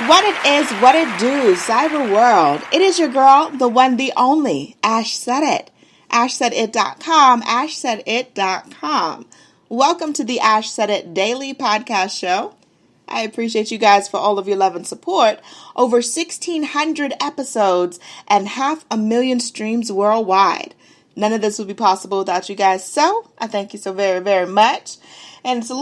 What it is, what it do, cyber world. It is your girl, the one, the only, Ash Said It. AshSaidIt.com, AshSaidIt.com. Welcome to the Ash Said It Daily Podcast Show. I appreciate you guys for all of your love and support. Over 1,600 episodes and 500,000 streams worldwide. None of this would be possible without you guys, so I thank you so very, very much. And it's just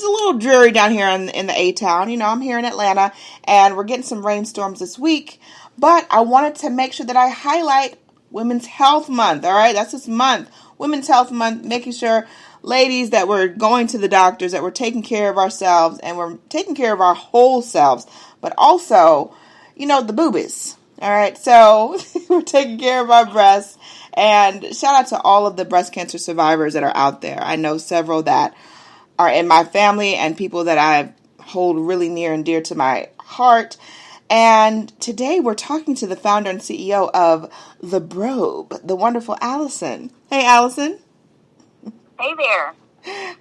a little dreary down here in the A-Town. You know, I'm here in Atlanta, and we're getting some rainstorms this week. But I wanted to make sure that I highlight Women's Health Month, all right? That's this month, Women's Health Month, making sure, ladies, that we're going to the doctors, that we're taking care of ourselves, and we're taking care of our whole selves, but also, you know, the boobies, all right? So we're taking care of our breasts, and shout out to all of the breast cancer survivors that are out there. I know several that are in my family and people that I hold really near and dear to my heart. And today we're talking to the founder and CEO of the Brobe, the wonderful Allison. Hey, Allison. Hey there.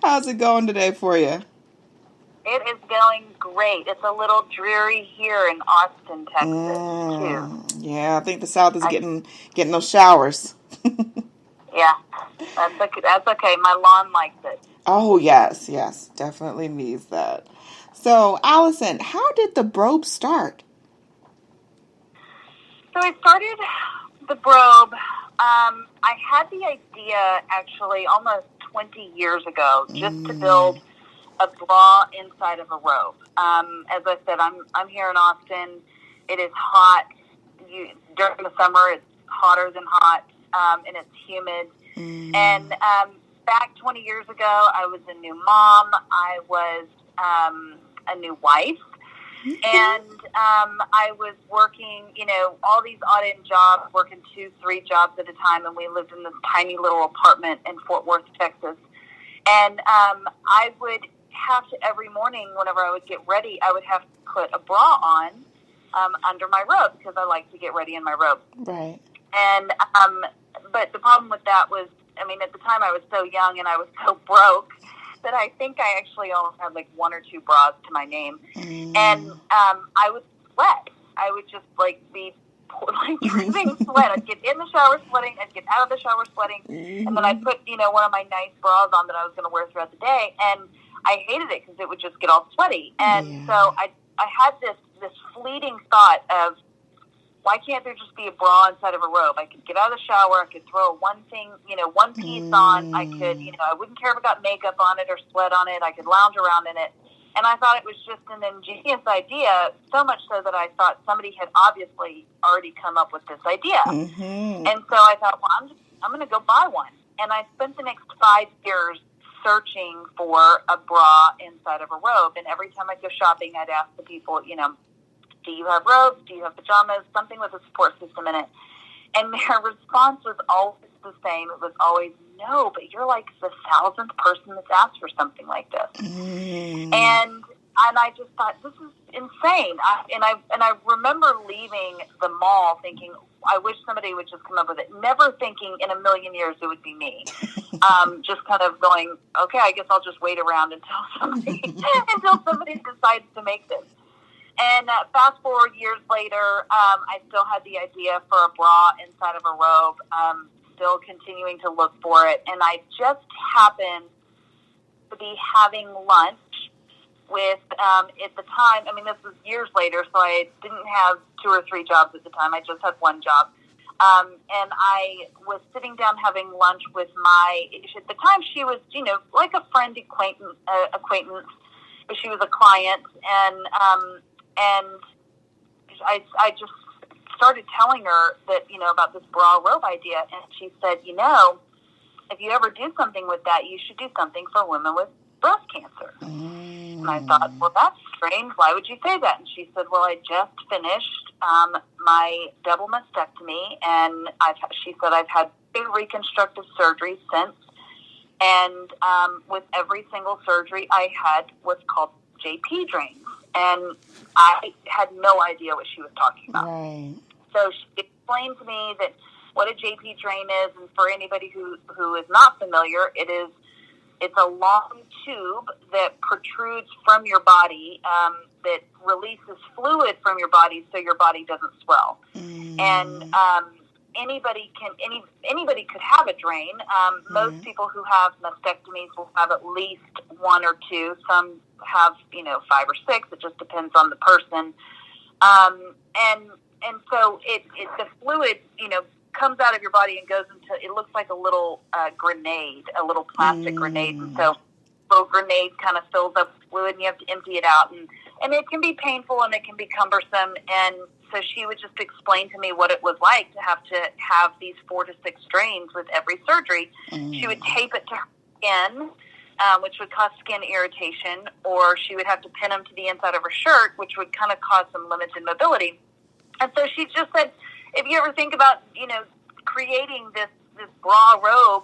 How's it going today for you? It is going great. It's a little dreary here in Austin, Texas, too. Yeah, I think the South is getting those showers. Yeah, that's okay. My lawn likes it. Oh, yes, definitely needs that. So, Allison, how did the Brobe start? So I started the Brobe. I had the idea actually almost 20 years ago just to build a bra inside of a robe. As I said, I'm here in Austin. It is hot. During the summer, it's hotter than hot, and it's humid. And back 20 years ago, I was a new mom. I was a new wife. And I was working, all these odd-end jobs, working 2-3 jobs at a time, and we lived in this tiny little apartment in Fort Worth, Texas. And I would have to, every morning, whenever I would get ready, I would have to put a bra on under my robe because I like to get ready in my robe. Right. And but the problem with that was, at the time I was so young and I was so broke that I think I actually only had like 1 or 2 bras to my name. And I would sweat. I would just be dripping sweat. I'd get in the shower sweating. I'd get out of the shower sweating. And then I'd put, one of my nice bras on that I was going to wear throughout the day. And I hated it because it would just get all sweaty. And so I had this fleeting thought of, why can't there just be a bra inside of a robe? I could get out of the shower. I could throw one piece on. I could, I wouldn't care if I got makeup on it or sweat on it. I could lounge around in it. And I thought it was just an ingenious idea, so much so that I thought somebody had obviously already come up with this idea. And so I thought, well, I'm going to go buy one. And I spent the next 5 years searching for a bra inside of a robe. And every time I'd go shopping, I'd ask the people, do you have robes? Do you have pajamas? Something with a support system in it. And their response was always the same. It was always, no, but you're like the 1,000th person that's asked for something like this. And I just thought, this is insane. I remember leaving the mall thinking, I wish somebody would just come up with it. Never thinking in a million years it would be me. Just kind of going, okay, I guess I'll just wait around until somebody decides to make this. And fast forward years later, I still had the idea for a bra inside of a robe, still continuing to look for it. And I just happened to be having lunch with, at the time, this was years later, so I didn't have 2 or 3 jobs at the time. I just had 1 job. And I was sitting down having lunch with at the time she was, like a friend acquaintance, but she was a client. And I just started telling her that, about this bra robe idea. And she said, if you ever do something with that, you should do something for women with breast cancer. And I thought, well, that's strange. Why would you say that? And she said, well, I just finished my double mastectomy. And she said, I've had 2 reconstructive surgeries since. And with every single surgery I had what's called JP drains. And I had no idea what she was talking about. Right. So she explained to me that what a JP drain is, and for anybody who is not familiar, it is It's a long tube that protrudes from your body, that releases fluid from your body so your body doesn't swell. And anybody could have a drain. Most people who have mastectomies will have at least one or two. Some have, 5 or 6. It just depends on the person. And so the fluid, comes out of your body and goes into, it looks like a little grenade, a little plastic grenade. And so a little grenade kind of fills up with fluid and you have to empty it out. And it can be painful and it can be cumbersome. And so she would just explain to me what it was like to have these 4 to 6 drains with every surgery. She would tape it to her skin, which would cause skin irritation, or she would have to pin them to the inside of her shirt, which would kind of cause some limited mobility. And so she just said, if you ever think about, creating this bra robe,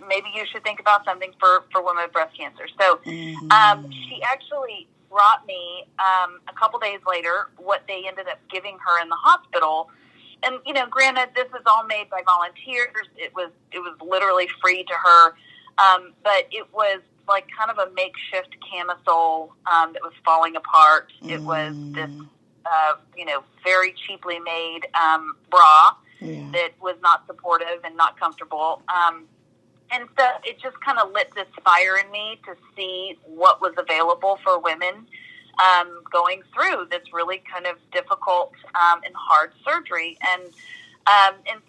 maybe you should think about something for women with breast cancer. So she actually brought me a couple days later what they ended up giving her in the hospital. And, granted, this is all made by volunteers. It was literally free to her. But it was like kind of a makeshift camisole that was falling apart. It was this, very cheaply made bra that was not supportive and not comfortable. And so it just kind of lit this fire in me to see what was available for women going through this really kind of difficult and hard surgery. And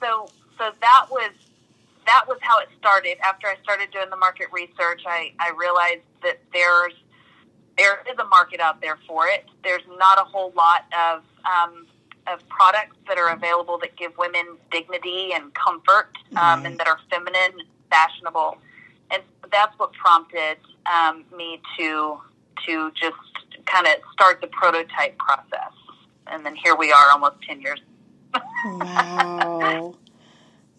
so that was how it started. After I started doing the market research, I realized that there is a market out there for it. There's not a whole lot of products that are available that give women dignity and comfort, and that are feminine, fashionable. And that's what prompted me to just kind of start the prototype process. And then here we are almost 10 years. Wow.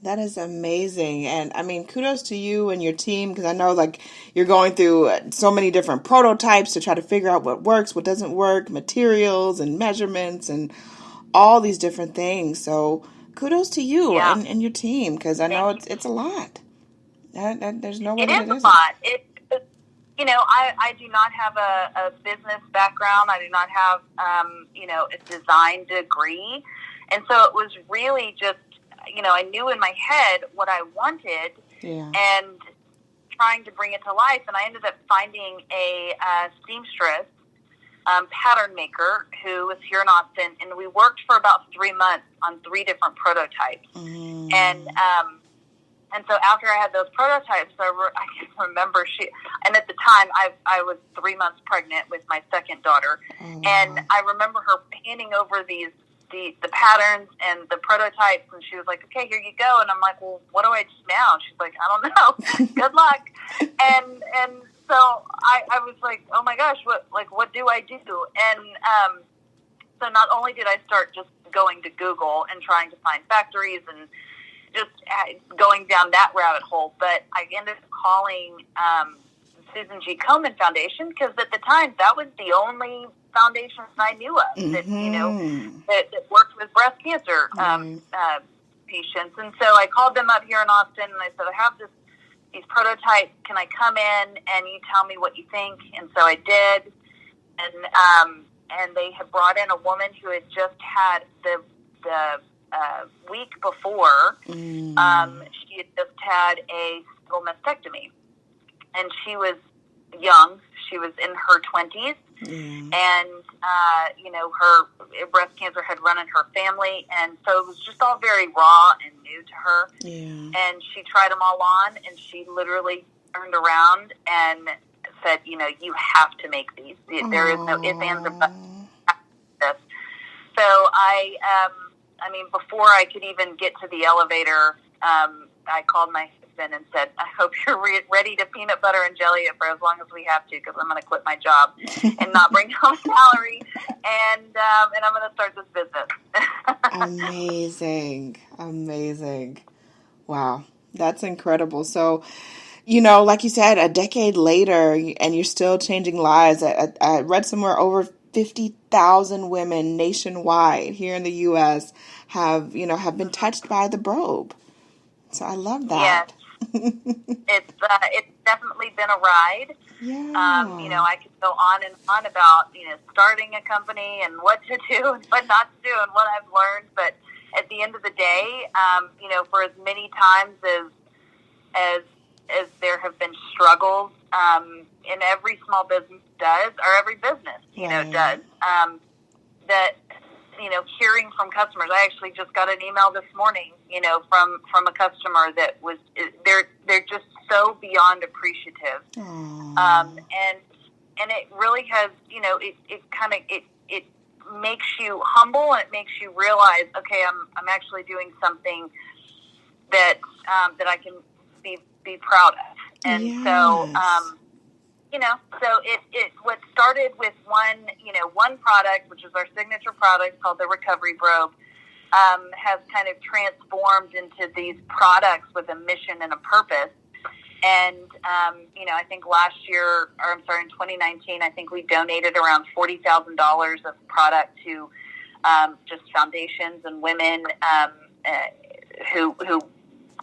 That is amazing. And I mean, kudos to you and your team, because I know you're going through so many different prototypes to try to figure out what works, what doesn't work, materials and measurements and all these different things. So kudos to you and your team, because I know it's a lot. There's no way that it isn't. It is a lot. I do not have a business background. I do not have, a design degree. And so it was really just, I knew in my head what I wanted and trying to bring it to life. And I ended up finding a seamstress, pattern maker who was here in Austin. And we worked for about 3 months on 3 different prototypes. And so after I had those prototypes, I can remember and at the time I was 3 months pregnant with my second daughter. And I remember her handing over the patterns and the prototypes, and she was like, okay, here you go. And I'm like, well, what do I do now? And she's like, I don't know. Good luck. And so I was like, oh my gosh, what do I do? And so not only did I start just going to Google and trying to find factories and just going down that rabbit hole, but I ended up calling Susan G. Komen Foundation, because at the time that was the only foundation I knew of that that worked with breast cancer patients. And so I called them up here in Austin and I said, I have these prototypes. Can I come in and you tell me what you think? And so I did. And they had brought in a woman who had just had the week before, she had just had a full mastectomy, and she was young. She was in her 20s, and her breast cancer had run in her family, and so it was just all very raw and new to her. And she tried them all on, and she literally turned around and said, you have to make these. There is no ifs, ands, or buts. So before I could even get to the elevator, I called my husband and said, I hope you're ready to peanut butter and jelly it for as long as we have to, because I'm going to quit my job and not bring home salary, and I'm going to start this business. Amazing. Wow, that's incredible. So, like you said, a decade later, and you're still changing lives. I read somewhere over 50,000 women nationwide here in the U.S. have been touched by the Brobe. So I love that. Yes. It's definitely been a ride. Yeah. You know, I could go on and on about, you know, starting a company and what to do and what not to do and what I've learned. But at the end of the day, you know, for as many times as there have been struggles, and every small business does, or every business, you know, does, that, you know, hearing from customers. I actually just got an email this morning, you know, from a customer that was, they're just so beyond appreciative. And it really has, you know, it makes you humble, and it makes you realize, okay, I'm actually doing something that I can be proud of. And so, you know, so it what started with one product, which is our signature product called the Recovery Brobe, has kind of transformed into these products with a mission and a purpose. And, you know, I think in 2019, I think we donated around $40,000 of product to just foundations and women who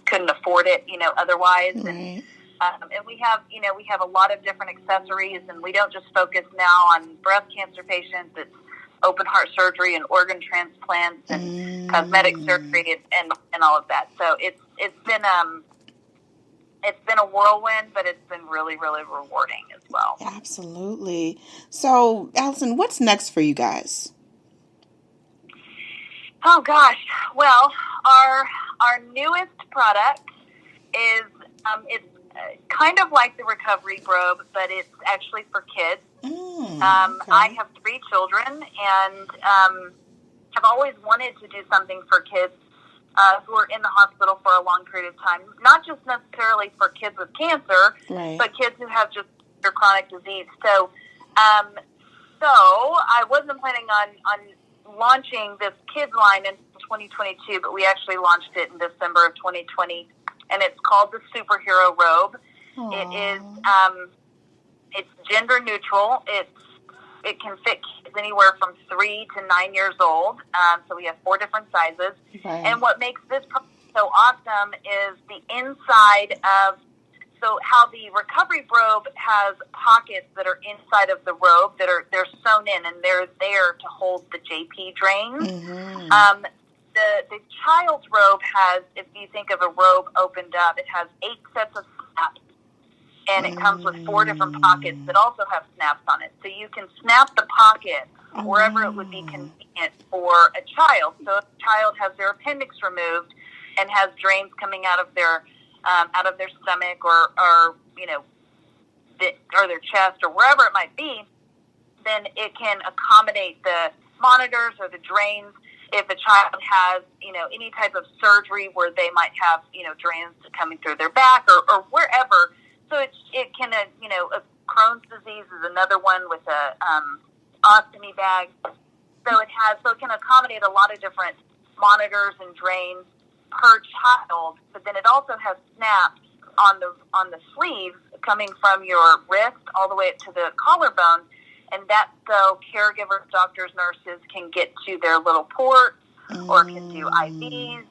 couldn't afford it, you know, otherwise. Right. And we have a lot of different accessories, and we don't just focus now on breast cancer patients. It's open heart surgery and organ transplants and cosmetic surgery and all of that. So it's been a whirlwind, but it's been really, really rewarding as well. Absolutely. So, Allison, what's next for you guys? Oh gosh. Well, our newest product is it's kind of like the Recovery Brobe, but it's actually for kids. Okay. I have 3 children, and have always wanted to do something for kids who are in the hospital for a long period of time. Not just necessarily for kids with cancer, right, but kids who have just their chronic disease. So I wasn't planning on launching this kids line in 2022, but we actually launched it in December of 2020, and it's called the Superhero Robe. Aww. It is it's gender neutral. It can fit kids anywhere from 3 to 9 years old. So we have 4 different sizes. Right. And what makes this so awesome is the inside of, so how the Recovery Brobe has pockets that are inside of the robe they're sewn in, and they're there to hold the JP drains. Mm-hmm. The child's robe has, if you think of a robe opened up, it has 8 sets of snaps, and it comes with 4 different pockets that also have snaps on it. So you can snap the pocket wherever it would be convenient for a child. So if a child has their appendix removed and has drains coming out of their stomach or you know, or their chest or wherever it might be, then it can accommodate the monitors or the drains. If a child has, you know, any type of surgery where they might have, you know, drains coming through their back or wherever, so it can, you know, Crohn's disease is another one with a ostomy bag. So it can accommodate a lot of different monitors and drains per child. But then it also has snaps on the sleeve coming from your wrist all the way up to the collarbone. And that's so caregivers, doctors, nurses can get to their little ports or can do IVs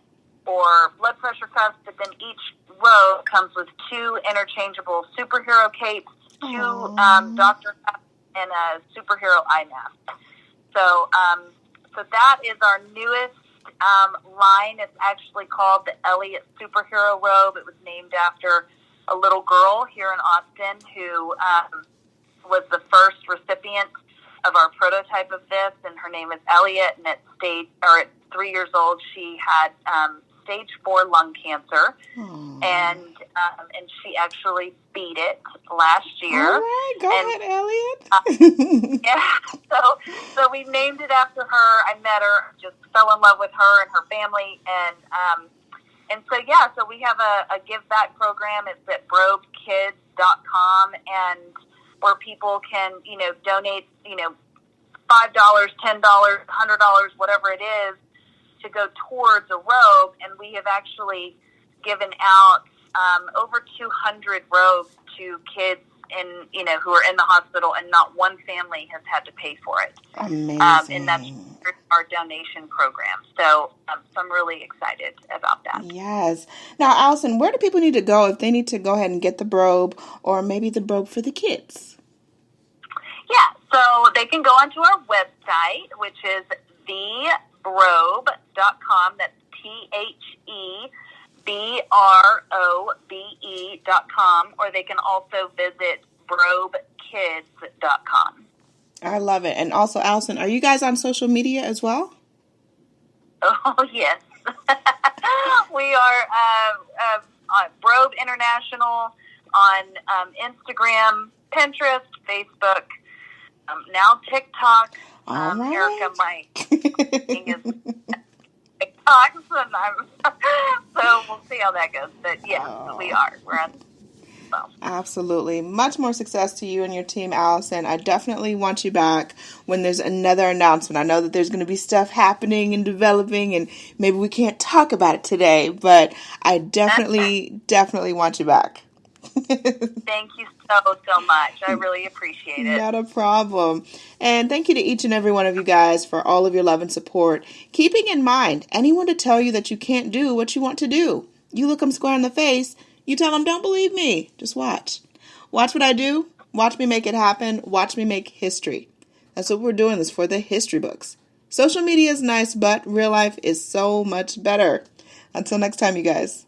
or blood pressure cuffs. But then each row comes with 2 interchangeable superhero capes, 2 doctor cups, and a superhero eye mask. So that is our newest line. It's actually called the Elliott Superhero Robe. It was named after a little girl here in Austin who was the first recipient of our prototype of this, and her name is Elliott. And at 3 years old, she had stage 4 lung cancer, and she actually beat it last year. All right, go ahead, Elliott. Yeah, so we named it after her. I met her, just fell in love with her and her family, and so we have a give back program. It's at brobekids.com, and where people can, you know, donate, you know, $5, $10, $100, whatever it is, to go towards a robe. And we have actually given out over 200 robes to kids who are in the hospital, and not one family has had to pay for it. Amazing. And that's our donation program. So I'm really excited about that. Yes. Now, Allison, where do people need to go if they need to go ahead and get the Brobe or maybe the Brobe for the kids? Yeah, so they can go onto our website, which is thebrobe.com. That's TheBrobe.com, or they can also visit brobekids.com. I love it. And also, Allison, are you guys on social media as well? Oh, yes. We are on Brobe International on Instagram, Pinterest, Facebook, now TikTok. All right. Erica, my thing is TikTok, so we'll see how that goes. But yes, we are. We're on. So. Absolutely. Much more success to you and your team, Allison. I definitely want you back when there's another announcement. I know that there's going to be stuff happening and developing, and maybe we can't talk about it today, but I definitely want you back. Thank you so much. I really appreciate it. Not a problem. And thank you to each and every one of you guys for all of your love and support. Keeping in mind, anyone to tell you that you can't do what you want to do, you look them square in the face, you tell them, don't believe me. Just watch. Watch what I do. Watch me make it happen. Watch me make history. That's what we're doing this for, the history books. Social media is nice, but real life is so much better. Until next time, you guys.